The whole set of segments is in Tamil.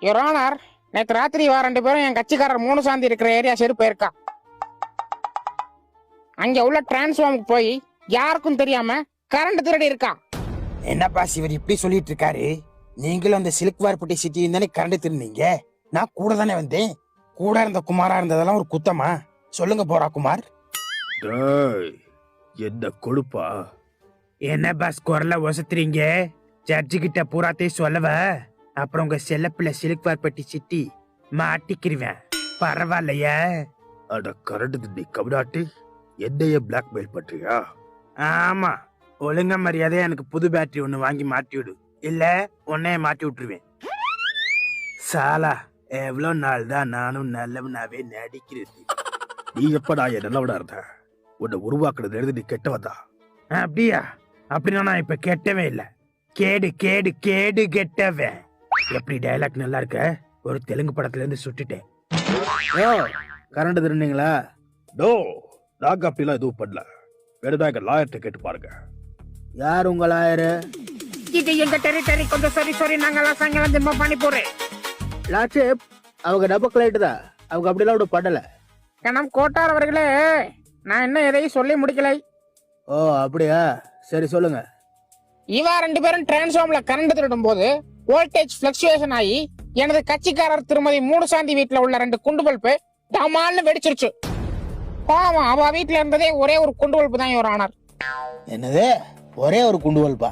யுவர் ஆனர், நேற்று ராத்திரி வா 2 பேரும் என் கட்சிக்காரர் 3 சாந்தி இருக்கிற ஏரியா சைடு போயிருக்கா. அங்க உள்ள டிரான்ஸ்ஃபார்முக்கு போய் யாருக்கும் தெரியாம கரண்ட் திருடி இருக்கா. என்னப்பா இவர் இப்படி சொல்லிட்டு இருக்காரு? நீங்களும் அந்த சிலுக்குவார்பட்டி சிட்டியும் தானே கரண்ட் திருநீங்க. நான் கூட தானே வந்தேன். கூட இருந்த குமாரா இருந்ததெல்லாம் ஒரு குத்தமா? சொல்லுங்க போரா குமார். என்ன கொடுப்பா? என்ன பாஸ் குரல ஒசத்துறீங்க? ஜட்ஜு கிட்ட பூராத்தையும் சொல்லவ, அப்புறம் உங்க செல்லப்பிள்ள சிலுக்குவார்பட்டி சிட்டி மாட்டிக்கிருவேன். பரவாயில்லையா? அட கரண்ட் நீ கபடாட்டு என்னைய பிளாக்மெயில் பண்றியா? ஆமா, ஒழுங்க மரியாதையா எனக்கு புது பேட்டரி ஒண்ணு வாங்கி மாட்டி விடு, இல்ல உன்னைய மாட்டி விட்டுருவேன். சாலா, எவ்வளவு நாள் தான் நானும் நல்லவனாவே நடிக்கிறது. நீ எப்படா என் நல்லவனா இருந்த? உன்னை உருவாக்குறது எழுதி நீ கெட்டவதா? அப்படியா? அப்படின்னா நான் இப்ப கெட்டவே இல்ல. கேடு கேடு கேடு கெட்டவன். எப்படி டயலாக் நல்லா இருக்க? ஒரு தெலுங்கு படத்துல இருந்து சுட்டுட்டேன். கரண்ட் திருநீங்களா? நோ, நாங்க அப்படிலாம் எதுவும் பண்ணல. வேணும்னா எங்க லாயர்கிட்ட கேட்டு பாருங்க. யார் உங்க லாயரு? இது எங்க டெரிட்டரி, கொஞ்சம் சரி நாங்கெல்லாம் சாயங்காலம் திரும்ப பண்ணி போறேன். லாட்சிப், அவங்க டபுள் கிளைட்டு தான். அவங்க அப்படிலாம் ஒன்றும் பண்ணல. கணம் கோட்டார் அவர்களே, நான் இன்னும் எதையும் சொல்லி முடிக்கலை. ஓ அப்படியா? சரி சொல்லுங்க. இவா 2 பேரும் டிரான்ஸ்ஃபார்ம்ல கரண்ட் திருடும் போது வோல்டேஜ் பிளக்சுவேஷன் ஆகி எனது கட்சிக்காரர் திருமதி 3 சாந்தி வீட்டுல உள்ள 2 குண்டு பல்பு டமால்னு வெடிச்சிருச்சு. பாவம், அவ வீட்டுல இருந்ததே ஒரே ஒரு குண்டு பல்பு தான் யுவர் ஆனர். என்னது? ஒரே ஒரு குண்டு பல்பா?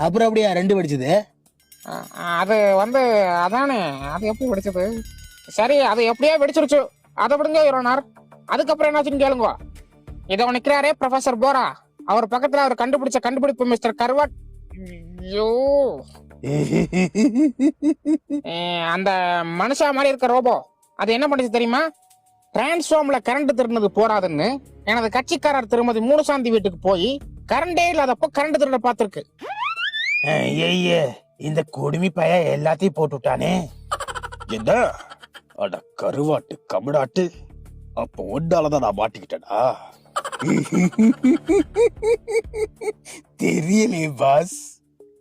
அப்புறம் அப்படியா 2 வெடிச்சது? அது அதானே, அது எப்படி வெடிச்சது? சரி, அது எப்படியா வெடிச்சிருச்சு, அதை விடுங்க யுவர் ஆனர். அதுக்கப்புறம் என்னாச்சுன்னு கேளுங்க. இதை நிக்கிறாரே ப்ரொஃபசர் போரா, அவர் பக்கத்துல அவர் கண்டுபிடிச்ச கண்டுபிடிப்பு மிஸ்டர் கர்வாட். ஐயோ, அந்த மனுஷா மாதிரி இருக்க ரோபோ அது என்ன பண்ணுச்சு தெரியுமா? டிரான்ஸ்ஃபார்ம்ல கரண்ட் திருடுனது போராதுன்னு எனது கட்சிக்காரர் திருமதி 3 சாந்தி வீட்டுக்கு போய் கரண்டே இல்லாதப்போ கரண்ட் திருட பார்த்திருக்கு. இந்த குடுமி பைய எல்லாத்தையும் போட்டுட்டானே. என்ன? அட கருவாட்டு கபடாட்டு, அப்போ ஒன்னாலதான் நான் மாட்டிக்கிட்டேனா? தெரியலையே பாஸ்.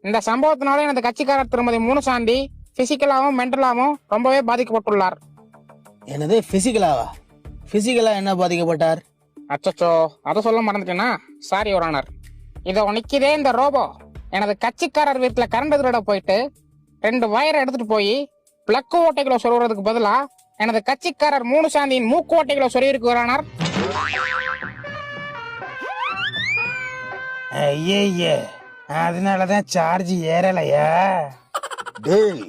இந்த சம்பவத்தினால எனது கட்சிக்காரர் திருமதி 3 சாந்தி பிசிக்கலாவும் மென்டலாவும் ரொம்பவே பாதிக்கப்பட்டுள்ளார். என்னது பிசிக்கலாவா? பிசிக்கலா என்ன பாதிக்கப்பட்டார்? அச்சச்சோ, அதை சொல்ல மறந்துட்டேனா? Sorry your honour. இதை நிக்கிறே இந்த ரோபோ எனது கட்சிக்காரர் வீட்டுல கரண்ட் திருட போயிட்டு 2 வயரை எடுத்துட்டு போய் பிளக்கு ஓட்டைகளை சொல்றதுக்கு பதிலா எனது கட்சிக்காரர் 3 சாந்தியின் மூக்கு ஓட்டைகளை சொல்லியிருக்கு யுவர் ஆனர். ஐயே, அதனாலதான் சார்ஜ் ஏறலையா? டேய்,